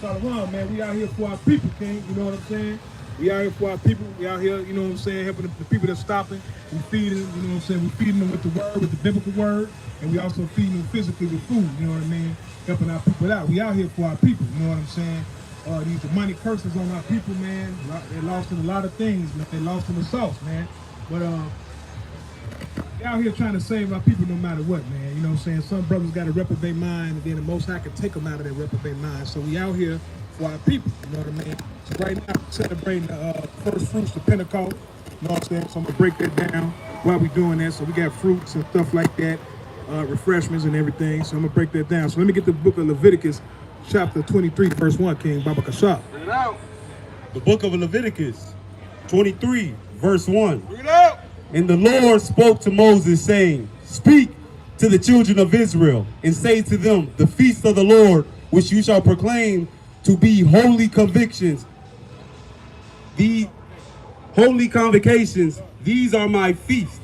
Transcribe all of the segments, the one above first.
Shalom, man. We out here for our people, King. You know what I'm saying? We out here for our people. We out here, you know what I'm saying, helping the people that's stopping. We feeding, you know what I'm saying? We feeding them with the word, with the biblical word, and we also feeding them physically with food. You know what I mean? Helping our people out. We out here for our people. You know what I'm saying? These demonic curses on our people, man. They lost in a lot of things, man. They lost in the sauce, man. But we out here trying to save our people no matter what, man. You know what I'm saying? Some brothers got a reprobate mind, and then the Most High can take them out of their reprobate mind. So we out here for our people, you know what I mean? So right now, we're celebrating the first fruits of Pentecost, you know what I'm saying? So I'm gonna break that down while we doing that. So we got fruits and stuff like that, refreshments and everything. So I'm gonna break that down. So let me get the book of Leviticus, chapter 23, verse 1, King Baba Kashab. Bring it out. The book of Leviticus 23, verse 1. Bring it out. And the Lord spoke to Moses, saying, Speak to the children of Israel, and say to them, The feast of the Lord, which you shall proclaim to be holy convictions. The holy convocations, these are my feasts.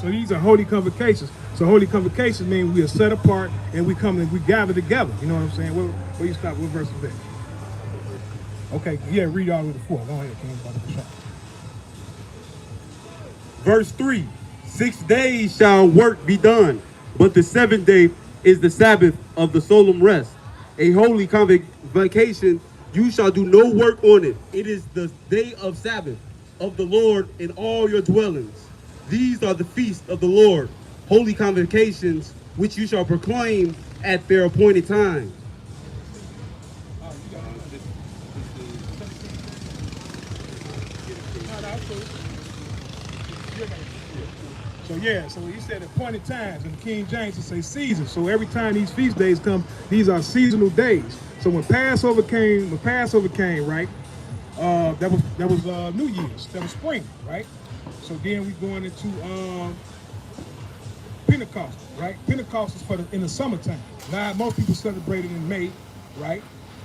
So these are holy convocations. So holy convocations mean we are set apart and we come and we gather together. You know what I'm saying? Where you stop? What verse is that? Okay, yeah, read all the way to 4. Go ahead, King Baba Kashab. Verse 3, 6 days shall work be done, but the seventh day is the Sabbath of the solemn rest, a holy convocation. You shall do no work on it. It is the day of Sabbath of the Lord in all your dwellings. These are the feasts of the Lord, holy convocations, which you shall proclaim at their appointed time. So yeah, so he said appointed times, and King James would say seasons. So every time these feast days come, these are seasonal days. So when Passover came, right? That was New Year's. That was spring, right? So then we going into Pentecost, right? Pentecost is in the summertime. Now most people celebrate it in May, right?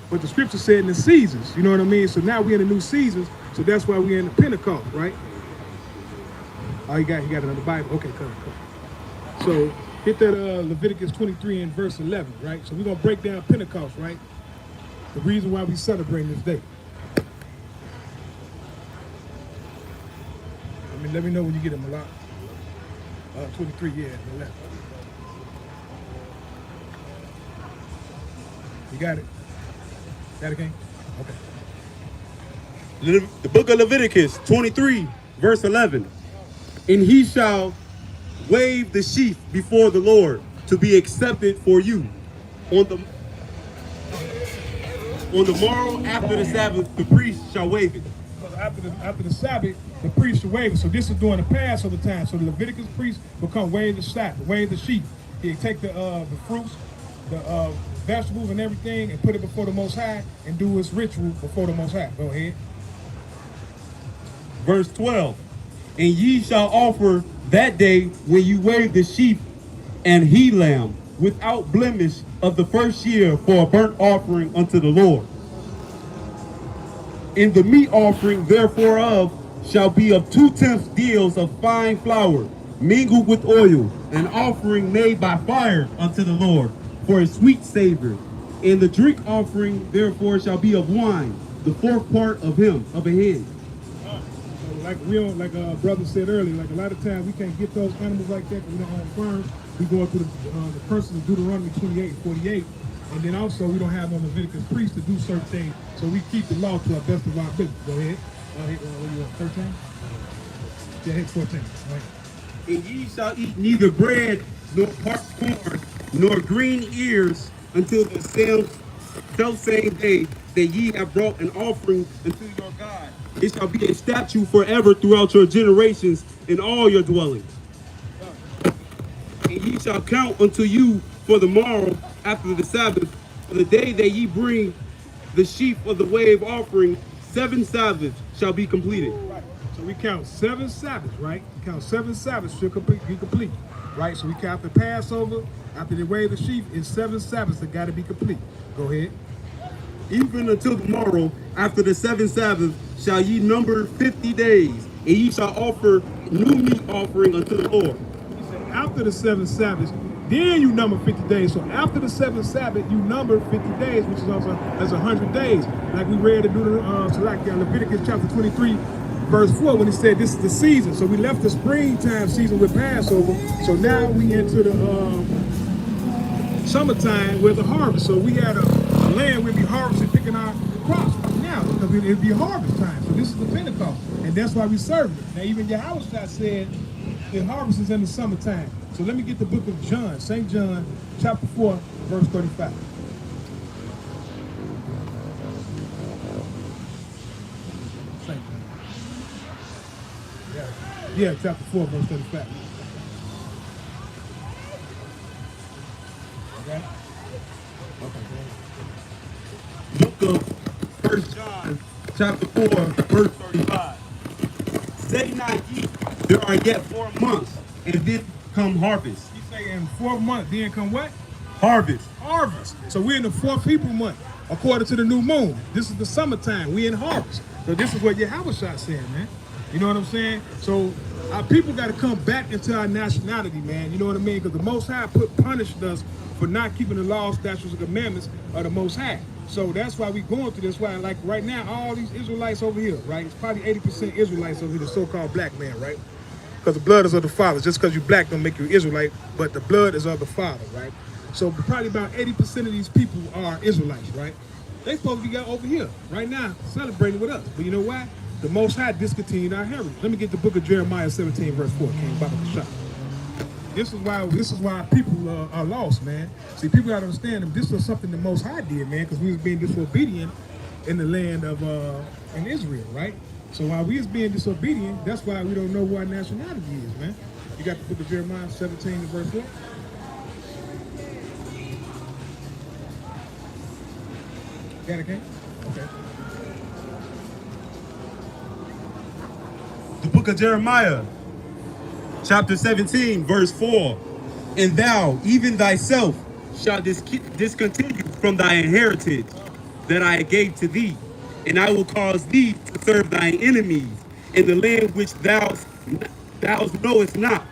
But the scripture said in the seasons. You know what I mean? So now we're in the new seasons. So that's why we're in the Pentecost, right? Oh, he got another Bible. Okay, come. So hit that Leviticus 23 and verse 11, right? So we're gonna break down Pentecost, right? The reason why we celebrating this day. I mean, let me know when you get it, Malak. 23, yeah, the left. You got it? Got it, King? Okay. The book of Leviticus 23, verse 11. And he shall wave the sheaf before the Lord to be accepted for you. On the morrow after the Sabbath, the priest shall wave it. After the Sabbath, the priest shall wave it. So this is during the Passover time. So the Leviticus priest will come wave the staff, wave the sheaf. He'll take the fruits, the vegetables and everything and put it before the Most High and do his ritual before the Most High. Go ahead. Verse 12. And ye shall offer that day when you wave the sheep and he lamb without blemish of the first year for a burnt offering unto the Lord. And the meat offering therefore of shall be of 2/10 deals of fine flour mingled with oil, an offering made by fire unto the Lord for a sweet savor. And the drink offering therefore shall be of wine, the fourth part of a hin. Like brother said earlier, like a lot of times we can't get those animals like that because we don't own farms. We go into the curses of Deuteronomy 28 and 48, and then also we don't have no Leviticus priest to do certain things, so we keep the law to our best of our ability. Go ahead. What you want, 13? Yeah, hit 14. Right. And ye shall eat neither bread nor parched corn nor green ears until the self-same day that ye have brought an offering unto your God. It shall be a statute forever throughout your generations in all your dwellings. And ye shall count unto you for the morrow after the Sabbath, for the day that ye bring the sheaf of the wave offering, 7 Sabbaths shall be completed. Right. So we count 7 Sabbaths, right? We count 7 Sabbaths should be complete, right? So we count the Passover, after they wave the sheaf, it's 7 Sabbaths that got to be complete. Go ahead. Even until tomorrow, after the 7th Sabbath, shall ye number 50 days, and ye shall offer new meat offering unto the Lord. He said, after the 7 Sabbaths, Then you number 50 days. So after the seventh Sabbath, you number 50 days, which is also as 100 days. Like we read in Leviticus chapter 23, verse 4, when it said this is the season. So we left the springtime season with Passover. So now we enter the summertime with the harvest. So we had a land we'd be harvesting, picking our crops now because it'd be harvest time. So this is the Pentecost. And that's why we serve it. Now even Yahawah said the harvest is in the summertime. So let me get the book of John, St. John, chapter 4, verse 35. Yeah, chapter 4, verse 35. Okay? Book of 1 John, chapter 4, verse 35. Say not ye, there are yet 4 months, and then come harvest. He say in 4 months, then come what? Harvest. Harvest. So we're in the 4th Hebrew month, according to the new moon. This is the summertime. We in harvest. So this is what Yahawah said, man. You know what I'm saying? So our people got to come back into our nationality, man. You know what I mean? Because the Most High punished us for not keeping the laws, statutes, and commandments of the Most High. So that's why we going through this. Why, like right now, all these Israelites over here, right? It's probably 80% Israelites over here, the so-called black man, right? Because the blood is of the Father. Just because you black don't make you Israelite, but the blood is of the Father, right? So probably about 80% of these people are Israelites, right? They supposed to be over here right now celebrating with us. But you know why? The Most High discontinued our heritage. Let me get the book of Jeremiah 17, verse 4. Came back on the shop. This is why people are lost, man. See, people gotta understand that this was something the Most High did, man, because we was being disobedient in the land of in Israel, right? So while we was being disobedient, that's why we don't know who our nationality is, man. You got the book of Jeremiah 17 and verse 4. Got it, King? Okay. The book of Jeremiah, chapter 17, verse 4. And thou, even thyself, shalt discontinue from thy inheritance that I gave to thee, and I will cause thee to serve thine enemies in the land which thou knowest not.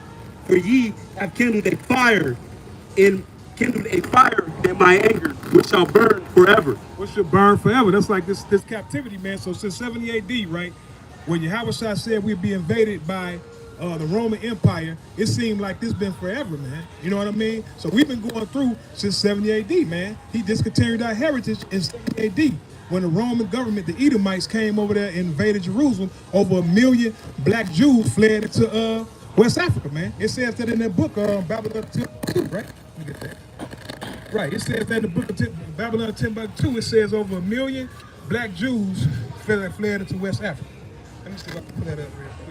For ye have kindled a fire in my anger, which shall burn forever. Which should burn forever. That's like this captivity, man. So since 70 AD, right, when Yahawah said we'd be invaded by the Roman Empire, it seemed like this been forever, man. You know what I mean? So we've been going through since 70 AD, man. He discontinued our heritage in 70 AD when the Roman government, the Edomites, came over there and invaded Jerusalem. Over 1 million black Jews fled into West Africa, man. It says that in that book, Babylon 2, right? Let me get that. Right, it says that in the book of Babylon 10:2, it says over 1 million black Jews fled into West Africa. Let me see if I can put that up real quick.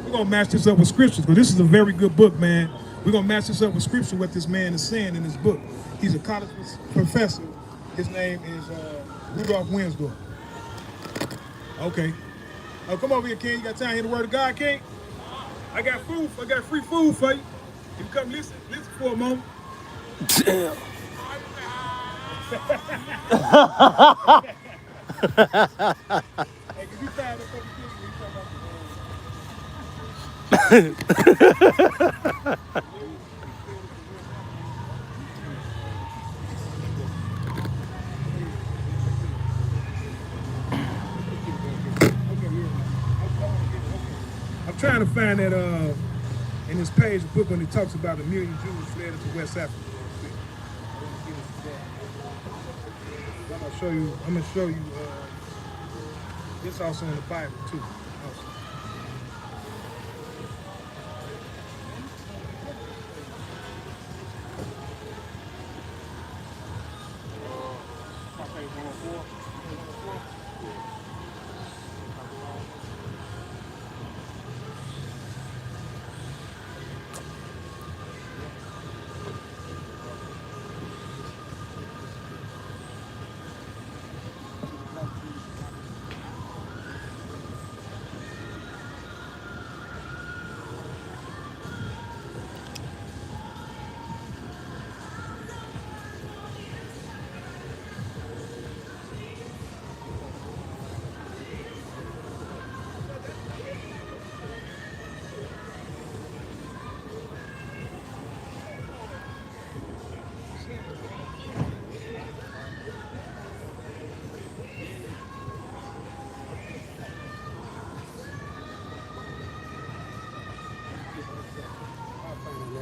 We're going to match this up with scriptures, because this is a very good book, man. We're going to match this up with scripture, what this man is saying in his book. He's a college professor. His name is Rudolph Winsdorf. Okay. Oh, come over here, King. You got time to hear the word of God, King? I got food. I got free food for you. You come listen for a moment. Damn. Hey, can you find a couple things? I'm trying to find that in this page of the book when it talks about 1 million Jews fled into West Africa. I'm gonna show you this also in the Bible too. Also.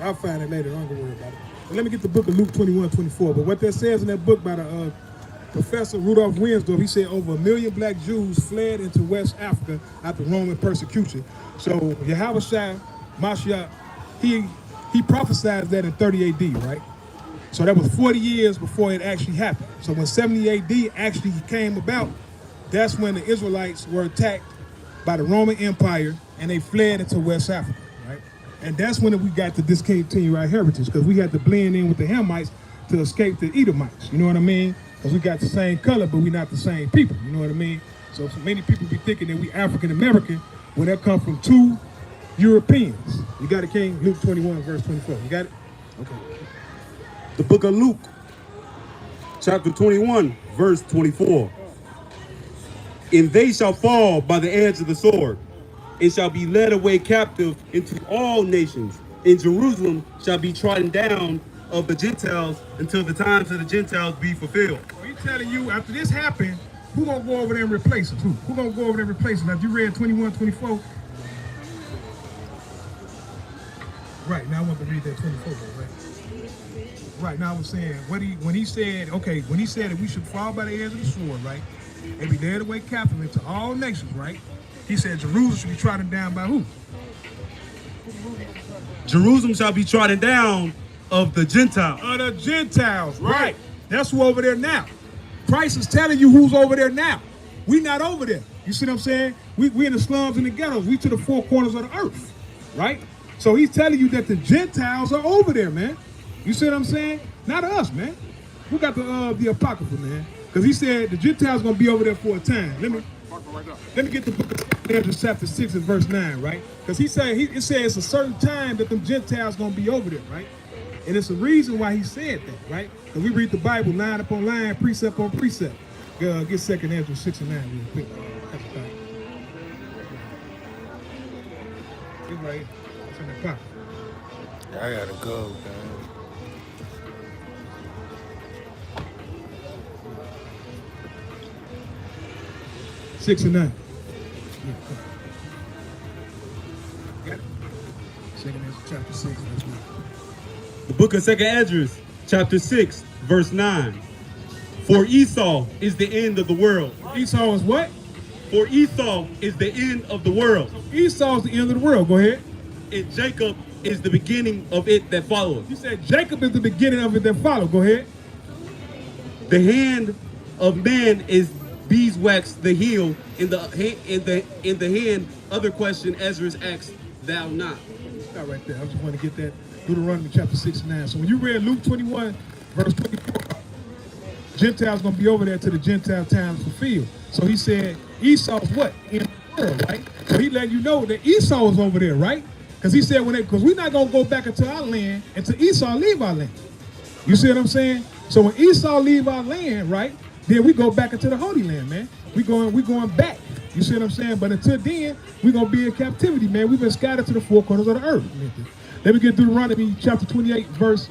I'll find it later. Don't worry about it. But let me get the book of Luke 21:24. But what that says in that book by the Professor Rudolph Winsdorf, he said over 1 million black Jews fled into West Africa after Roman persecution. So Yahawah Mashiach, he prophesied that in 30 AD, right? So that was 40 years before it actually happened. So when 70 AD actually came about, that's when the Israelites were attacked by the Roman Empire and they fled into West Africa, right? And that's when we got to discontinue our heritage because we had to blend in with the Hamites to escape the Edomites, you know what I mean? Because we got the same color, but we're not the same people, you know what I mean? So many people be thinking that we African American when that come from two Europeans. You got it, King? Luke 21, verse 24. You got it? Okay. The book of Luke, chapter 21, verse 24. And they shall fall by the edge of the sword, and shall be led away captive into all nations. And Jerusalem shall be trodden down of the Gentiles until the times of the Gentiles be fulfilled. So he's telling you, after this happened, who gonna go over there and replace it? Who gonna go over there and replace it? Now, if you read 21, 24. Right, now I want to read that 24, right? Right, now I was saying, when he said that we should fall by the edge of the sword, right? And be led away captive into all nations, right? He said Jerusalem should be trodden down by who? Jerusalem shall be trodden down of the Gentiles. Of the Gentiles, right. That's who over there now. Christ is telling you who's over there now. We not over there. You see what I'm saying? We in the slums and the ghettos. We to the four corners of the earth, right? So he's telling you that the Gentiles are over there, man. You see what I'm saying? Not us, man. Who got the Apocrypha, man? Because he said the Gentiles going to be over there for a time. Let me get the book of Ezra chapter 6 and verse 9, right? Because it says it's a certain time that them Gentiles going to be over there, right? And it's a reason why he said that, right? Because we read the Bible line upon line, precept on precept. Get 2nd Ezra 6 and 9 real quick. That's the fact. It's right. It's in the pocket. I gotta go, man. 6 and 9. Got it. 2nd Ezra chapter 6, verse 9. The book of 2nd Ezra, chapter 6, verse 9. For Esau is the end of the world. Esau is what? For Esau is the end of the world. Esau is the end of the world. Go ahead. And Jacob is the beginning of it that followeth. You said Jacob is the beginning of it that follow. Go ahead. The hand of man is beeswax the heel, in the hand. Other question Ezra asks thou not. Stop right there. I just want to get that Deuteronomy chapter 6 and 9. So when you read Luke 21, verse 24, Gentiles gonna be over there till the Gentile times fulfilled. So he said Esau's what? In the world, right? So he letting you know that Esau is over there, right? Because he said because we're not gonna go back into our land until Esau leave our land. You see what I'm saying? So when Esau leave our land, right, then we go back into the Holy Land, man. We going back. You see what I'm saying? But until then, we're gonna be in captivity, man. We've been scattered to the four corners of the earth. Let me get Deuteronomy chapter 28, verse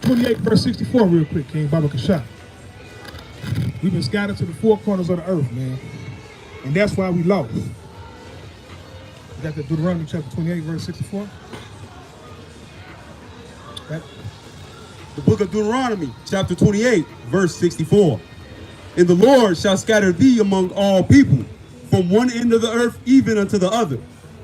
64 real quick, King Baba Kasha. We've been scattered to the four corners of the earth, man. And that's why we lost. You got the Deuteronomy chapter 28, verse 64? The book of Deuteronomy, chapter 28, verse 64. And the Lord shall scatter thee among all people, from one end of the earth even unto the other.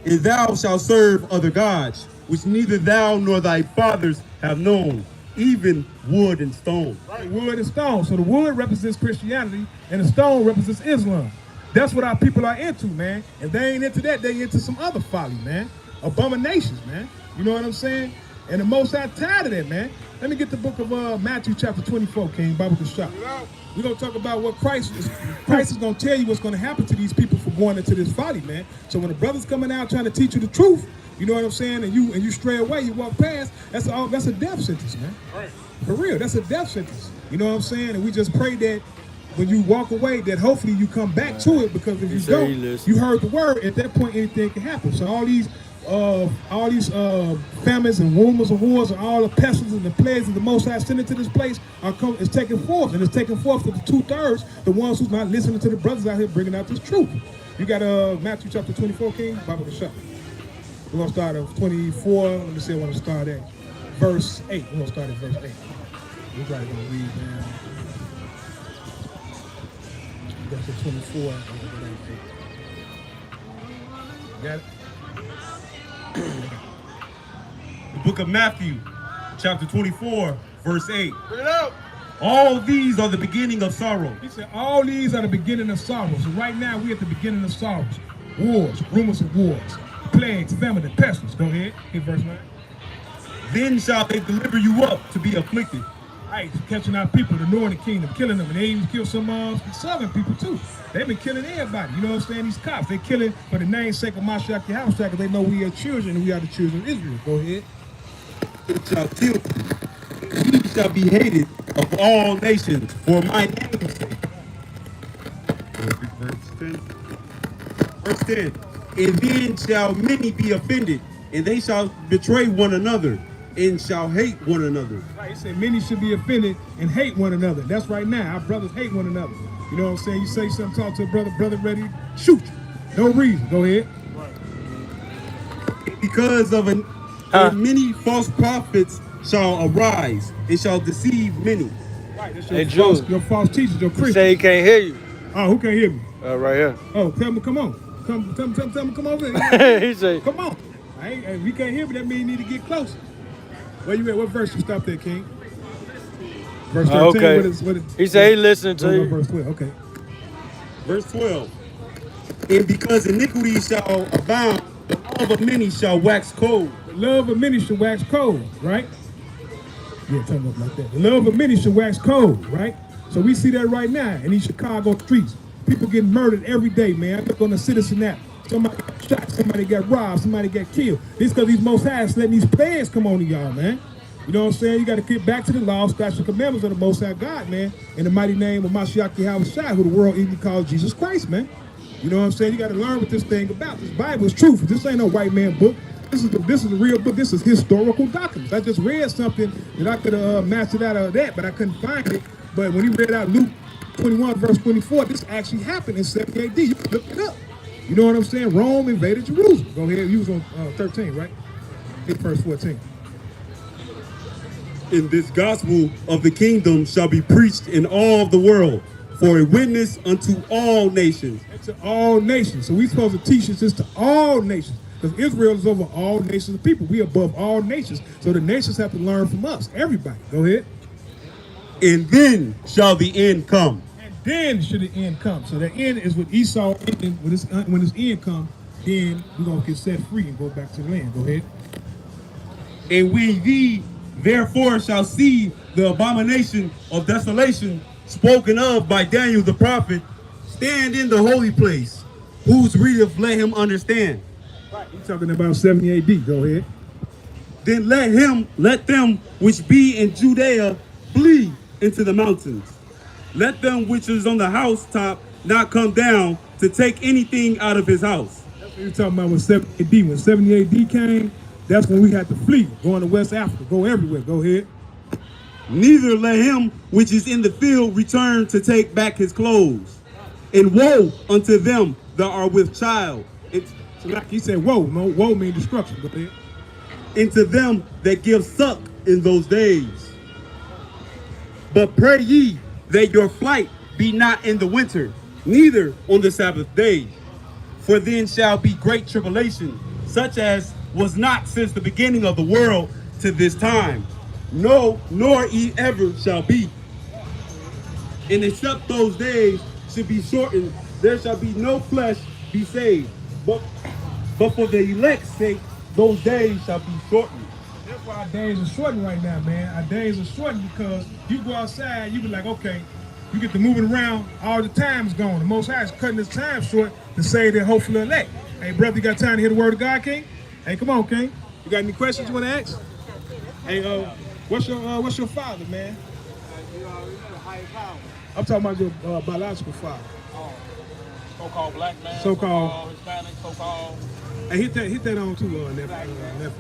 And thou shalt serve other gods, which neither thou nor thy fathers have known, even wood and stone. Right, wood and stone. So the wood represents Christianity, and the stone represents Islam. That's what our people are into, man. If they ain't into that, they into some other folly, man. Abominations, man. You know what I'm saying? And the Most High tired of that, man. Let me get the book of Matthew chapter 24, King Baba Kasha. We're going to talk about what Christ is going to tell you what's going to happen to these people for going into this folly, man. So when the brother's coming out trying to teach you the truth, you know what I'm saying, and you stray away, you walk past, that's a death sentence, man. Right. For real, that's a death sentence. You know what I'm saying? And we just pray that when you walk away, that hopefully you come back to it, because if you don't, you heard the word, at that point anything can happen. So all these famines and rumors of wars and all the pestilence and the plagues that the Most High sent into this place is taking forth, and it's taking forth to the 2/3, the ones who's not listening to the brothers out here bringing out this truth. You got Matthew chapter 24, King Baba Kasha. We're going to start at 24. Let me see, I want to start at verse 8. We're going to start at verse 8. We're probably going to read down. That's at 24. Got it? The book of Matthew, chapter 24, verse 8. Bring it out. All these are the beginning of sorrow. He said, all these are the beginning of sorrow. So right now, we're at the beginning of sorrows. Wars, rumors of wars, plagues, famine, pestilence. Go ahead. Hit verse 9. Then shall they deliver you up to be afflicted. Right, catching our people, the northern kingdom, killing them. And they even kill some southern people, too. They've been killing everybody. You know what I'm saying? These cops, they killing for the namesake of Mashiach Yahawah, because they know we are children and we are the children of Israel. Go ahead. It shall kill you. Ye shall be hated of all nations for my name's sake. Verse 10. Verse 10. And then shall many be offended, and they shall betray one another, and shall hate one another. Right, he said many should be offended and hate one another. That's right now. Our brothers hate one another. You know what I'm saying? You say something, talk to a brother, brother ready, shoot you. No reason. Go ahead. Because of and many false prophets shall arise, and shall deceive many. Right, that's Hey, your false teachers, your He Christians. say he can't hear you. Oh, who can't hear me? Right here. Oh, tell me, come on. Tell me, come over here. He say, Come on. If you can't hear me, that means you need to get closer. Where you at? What verse you stopped at, King? Verse 13. okay. What is, he say he listening to you. Verse 12. Okay. Verse 12. And because iniquity shall abound, the love of many shall wax cold. The love of many shall wax cold, right? Yeah, turn it up like that. The love of many shall wax cold, right? So we see that right now in these Chicago streets. People getting murdered every day, man. I look on the Citizen app. Somebody got shot, somebody got robbed, somebody got killed. It's because these Most High is letting these players come on to y'all, man. You know what I'm saying? You got to get back to the law, statutes, and commandments of the Most High God, man. In the mighty name of Mashiach Yahawah, who the world even calls Jesus Christ, man. You know what I'm saying? You got to learn what this thing about. This Bible is truth. This ain't no white man book. This is the real book. This is historical documents. I just read something that I could have mastered out of that, but I couldn't find it. But when he read out Luke 21, verse 24, this actually happened in 70 AD. You can look it up. You know what I'm saying? Rome invaded Jerusalem. Go ahead. You was on 13, right? Hit verse 14. And this gospel of the kingdom shall be preached in all the world for a witness unto all nations. To all nations. So we supposed to teach this to all nations. Because Israel is over all nations of people. We above all nations. So the nations have to learn from us. Everybody. Go ahead. And then shall the end come. And then should the end come. So the end is with Esau ending. When his end come, then we're going to get set free and go back to the land. Go ahead. And when ye therefore shall see the abomination of desolation spoken of by Daniel the prophet, stand in the holy place. Whose readeth let him understand. Right. He's talking about 70 AD. Go ahead. Then let them which be in Judea flee into the mountains. Let them which is on the housetop not come down to take anything out of his house. That's what you're talking about with 70 AD. When 70 AD came, that's when we had to flee. Going to West Africa. Go everywhere. Go ahead. Neither let him which is in the field return to take back his clothes. And woe unto them that are with child. So like he said, woe. No, woe means destruction. Go ahead. Into them that give suck in those days. But pray ye that your flight be not in the winter, neither on the Sabbath day. For then shall be great tribulation, such as was not since the beginning of the world to this time. No, nor ever shall be. And except those days should be shortened, there shall be no flesh be saved. But for the elect's sake, those days shall be shortened. That's why our days are shortened right now, man. Our days are shortened because you go outside, you be like, okay, you get to moving around, all the time's gone. The Most High is cutting this time short to save their hopeful elect. Hey, brother, you got time to hear the word of God, King? Hey, come on, King. You got any questions you want to ask? Hey, what's your father, man? I'm talking about your biological father. So-called black man, So-called Hispanic, so-called Hey, hit that on too, nephew.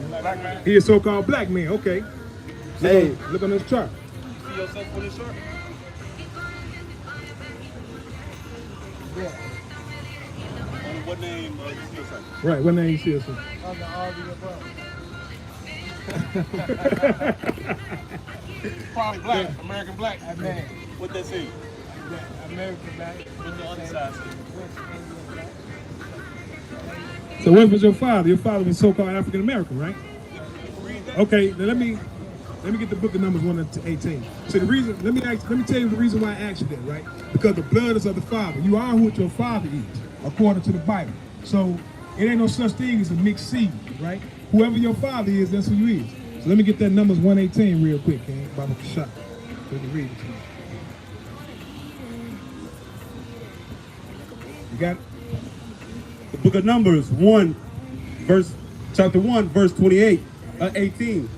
black man. He is so-called black man. Okay. Hey. Look on this chart. See yourself with his shirt? Yeah. Only What name you still say? Right, what name you still say? Probably black, American black. What that say? American black. What the other side say? So what was your father? Your father was so-called African American, right? Okay, now let me get the book of Numbers 1 to 18. So the reason, let me tell you the reason why I asked you that, right? Because the blood is of the father. You are who your father is, according to the Bible. So it ain't no such thing as a mixed seed, right? Whoever your father is, that's who you is. So let me get that Numbers 1:18 real quick, okay? Baba Kashak. So you can read it to me. You got it? The book of Numbers, chapter 1, verse 18.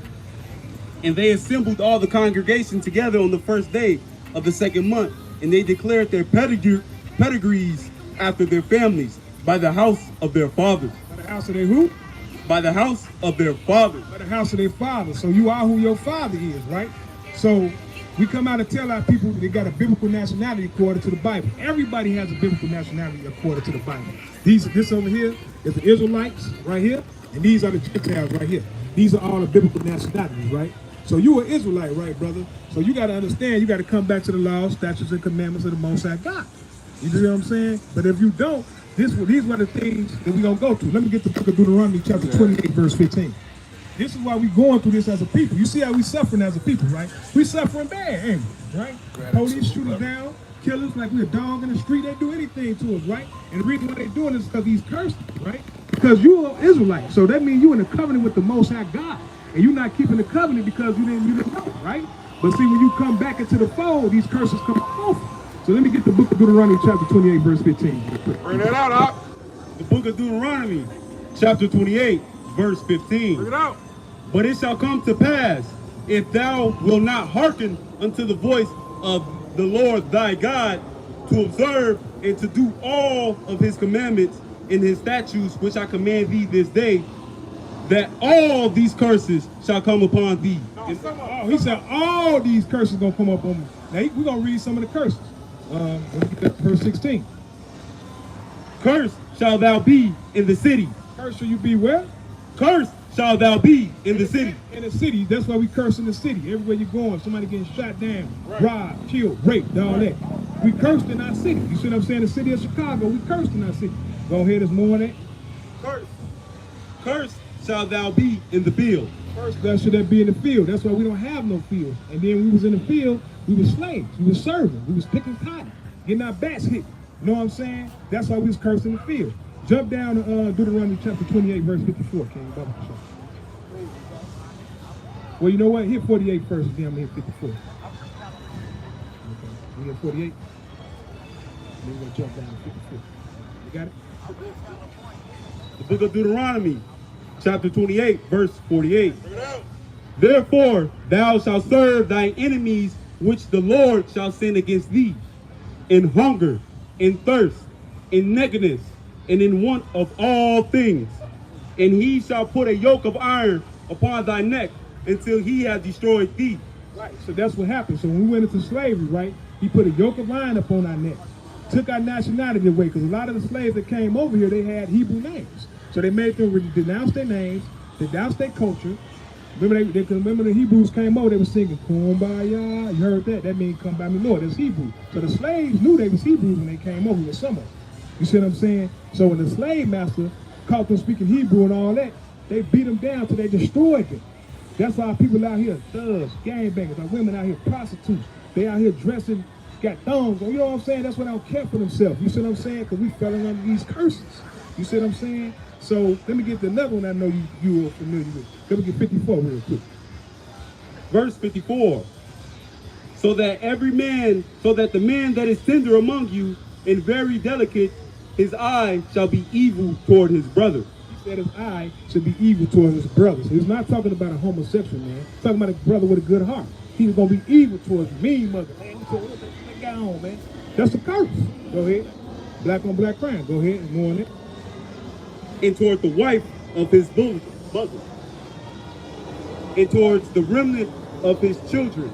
And they assembled all the congregation together on the first day of the second month, and they declared their pedigrees after their families by the house of their fathers. By the house of their who? By the house of their fathers. By the house of their father. So you are who your father is, right? So we come out and tell our people they got a biblical nationality according to the Bible. Everybody has a biblical nationality according to the Bible. This over here is the Israelites right here, and these are the Gentiles right here. These are all the biblical nationalities, right? So you are Israelite, right, brother? So you got to understand, you got to come back to the laws, statutes, and commandments of the Most High God. You see what I'm saying? But if you don't, these are the things that we're going to go through. Let me get the book of Deuteronomy, chapter 28, verse 15. This is why we're going through this as a people. You see how we suffering as a people, right? We suffering bad, ain't we? Right? Police shoot us down, kill us like we're a dog in the street. They do anything to us, right? And the reason why they're doing this is because he's cursed, right? Because you are Israelite. So that means you're in a covenant with the Most High God. And you're not keeping the covenant because you didn't know, right? But see, when you come back into the fold, these curses come off. So let me get the book of Deuteronomy, chapter 28, verse 15. Bring that out, Doc. The book of Deuteronomy, chapter 28, verse 15. Bring it out. But it shall come to pass, if thou wilt not hearken unto the voice of the Lord thy God, to observe and to do all of his commandments and his statutes, which I command thee this day, that all these curses shall come upon thee. Oh, he said all these curses going to come up on me. Now, we're going to read some of the curses. Verse 16. Cursed shall thou be in the city. Cursed shall you be where? Cursed shall thou be in the city. In the city. That's why we curse in the city. Everywhere you're going, somebody getting shot down, robbed, killed, raped, all that. We cursed in our city. You see what I'm saying? The city of Chicago, we cursed in our city. Go ahead, there's more on that. Cursed shall thou be in the field. First, thou should that be in the field. That's why we don't have no field. And then when we was in the field, we were slaves. We were serving. We was picking cotton, getting our backs hit. You know what I'm saying? That's why we was cursed in the field. Jump down to Deuteronomy chapter 28, verse 54. King Baba. Well, you know what? Hit 48 first, and then I'm going to hit 54. Okay. We hit 48. Then we're going to jump down to 54. You got it? The book of Deuteronomy, chapter 28, verse 48. Therefore thou shalt serve thine enemies which the Lord shall send against thee, in hunger, in thirst, in nakedness, and in want of all things. And he shall put a yoke of iron upon thy neck until he hath destroyed thee. Right, so that's what happened. So when we went into slavery, right, he put a yoke of iron upon our neck, took our nationality away, because a lot of the slaves that came over here, they had Hebrew names. So they made them denounce their names, denounce their culture. Remember the Hebrews came over, they were singing Kumbaya. You heard that? That means come by me, Lord. That's Hebrew. So the slaves knew they was Hebrews when they came over with some of them. You see what I'm saying? So when the slave master caught them speaking Hebrew and all that, they beat them down till they destroyed them. That's why people out here, thugs, gangbangers, our women out here, prostitutes. They out here dressing, got thongs on. You know what I'm saying? That's why they don't care for themselves. You see what I'm saying? Because we fell under these curses. You see what I'm saying? So let me get to another one I know you are familiar with. Let me get 54 real quick. Verse 54. So that the man that is tender among you and very delicate, his eye shall be evil toward his brother. He said his eye should be evil toward his brother. So he's not talking about a homosexual man. He's talking about a brother with a good heart. He's going to be evil towards a mean mother. Man, he said, what that guy on, man? That's a curse. Go ahead. Black on black crime. Go ahead. More on it. And toward the wife of his bosom, and towards the remnant of his children,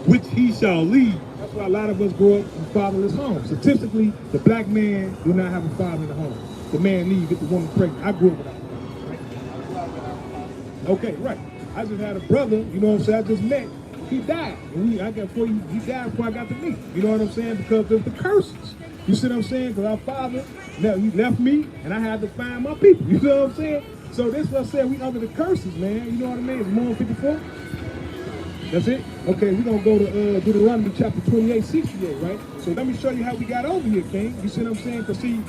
which he shall lead. That's why a lot of us grow up in fatherless homes. Statistically, the black man do not have a father in the home. the man leave, get the woman pregnant. I grew up without right? Okay, right. I just had a brother, you know what I'm saying, I just met. He died. And he died before I got to meet. You know what I'm saying? Because of the curses. You see what I'm saying? Because our father, he left me, and I had to find my people. You know what I'm saying? So that's what I said. We under the curses, man. You know what I mean? It's more 54. That's it? Okay, we're going to go to Deuteronomy chapter 28, 68, right? So let me show you how we got over here, King. You see what I'm saying? Because, see,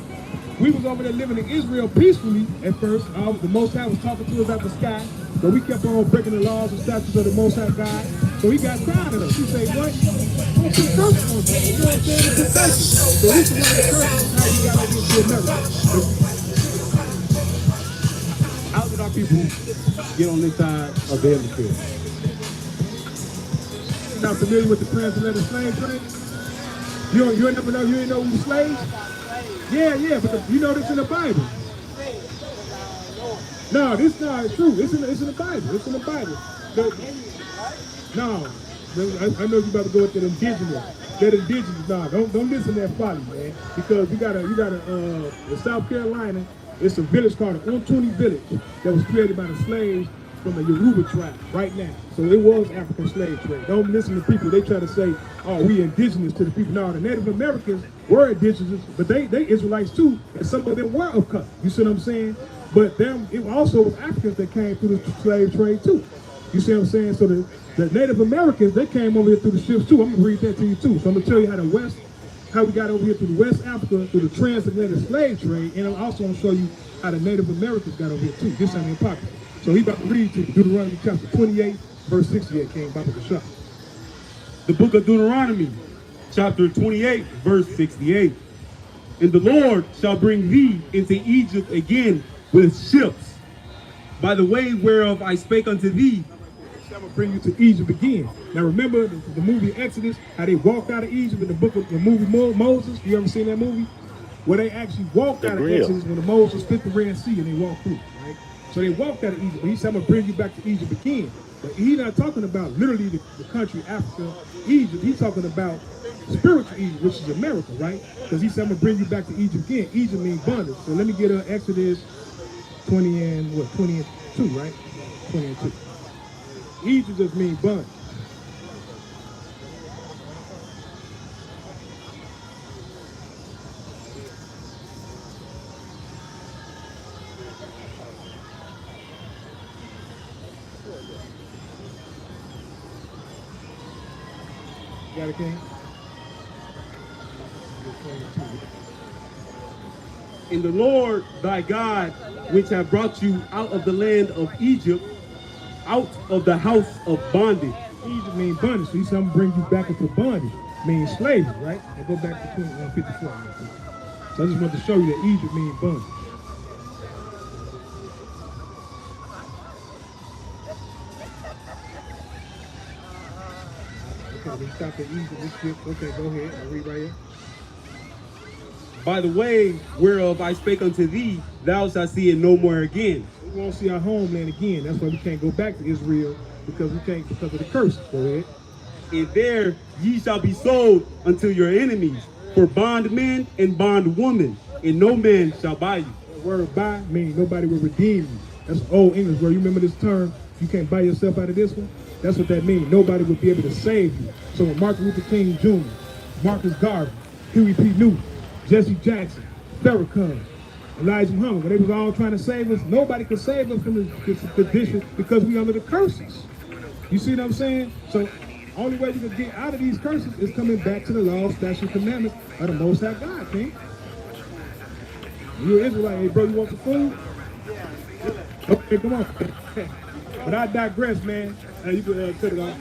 we was over there living in Israel peacefully at first. The Most High was talking to us out the sky. But we kept on breaking the laws and statutes of the Most High God. So he got tired of us. He said, what? Don't put curses on you. You know what I'm saying? It's protection. So this is one of the curses how we got over here to America. How did our people get on this side of the hemisphere? You're not familiar with the transatlantic slave trade? You ain't never know, you ain't know we were slaves? Yeah, but you know this in the Bible. No, this not true. It's in the Bible. It's in the Bible. No, I know you about to go with the indigenous. That indigenous. No, don't listen to that folly, man. Because you got in South Carolina. It's a village called the Untuni village that was created by the slaves from the Yoruba tribe right now. So it was African slave trade. Don't listen to people. They try to say, oh, we indigenous to the people. No, the Native Americans were indigenous, but they Israelites too, and some of them were of color. You see what I'm saying? But it also was Africans that came through the slave trade too. You see what I'm saying? So the Native Americans, they came over here through the ships too. I'm gonna read that to you too. So I'm gonna tell you how we got over here through the West Africa, through the transatlantic slave trade, and I'm also gonna show you how the Native Americans got over here too. This ain't impossible. So he's about to read to Deuteronomy chapter 28, verse 68, King Baba Kashah. The book of Deuteronomy, chapter 28, verse 68. And the Lord shall bring thee into Egypt again with ships, by the way whereof I spake unto thee. I'm gonna bring you to Egypt again. Now remember the movie Exodus, how they walked out of Egypt in the movie Moses. You ever seen that movie? Where they actually walked out of Exodus when Moses split the Red Sea and they walked through, right? So they walked out of Egypt. But he said, I'm gonna bring you back to Egypt again. But he's not talking about literally the country Africa, Egypt. He's talking about spiritual Egypt, which is America, right? Because he said, I'm gonna bring you back to Egypt again. Egypt means bondage. So let me get Exodus 20 and 2, right? 20 and 2. Egypt just means bondage. Got it, King? And the Lord thy God, which have brought you out of the land of Egypt, out of the house of bondage. Egypt means bondage. So he said, I'm gonna bring you back into bondage. Means slavery, right? And go back to 51. So I just want to show you that Egypt means bondage. Okay, we stop at Egypt. This shit. Okay, go ahead. I'll read right here. By the way whereof I spake unto thee, thou shalt see it no more again. We won't see our homeland again. That's why we can't go back to Israel, because of the curse. Go ahead. And there ye shall be sold unto your enemies for bondmen and bondwomen, and no man shall buy you. The word buy means nobody will redeem you. That's old English word. You remember this term? You can't buy yourself out of this one? That's what that means. Nobody will be able to save you. So when Martin Luther King Jr., Marcus Garvey, Huey P. Newton, Jesse Jackson, Farrakhan, Elijah Muhammad, when they was all trying to save us, nobody could save us from this condition because we under the curses. You see what I'm saying? So only way you can get out of these curses is coming back to the law, statute, commandments of the Most High God, King. You're an Israelite. Hey, bro, you want some food? Okay, come on. But I digress, man. You can cut it off.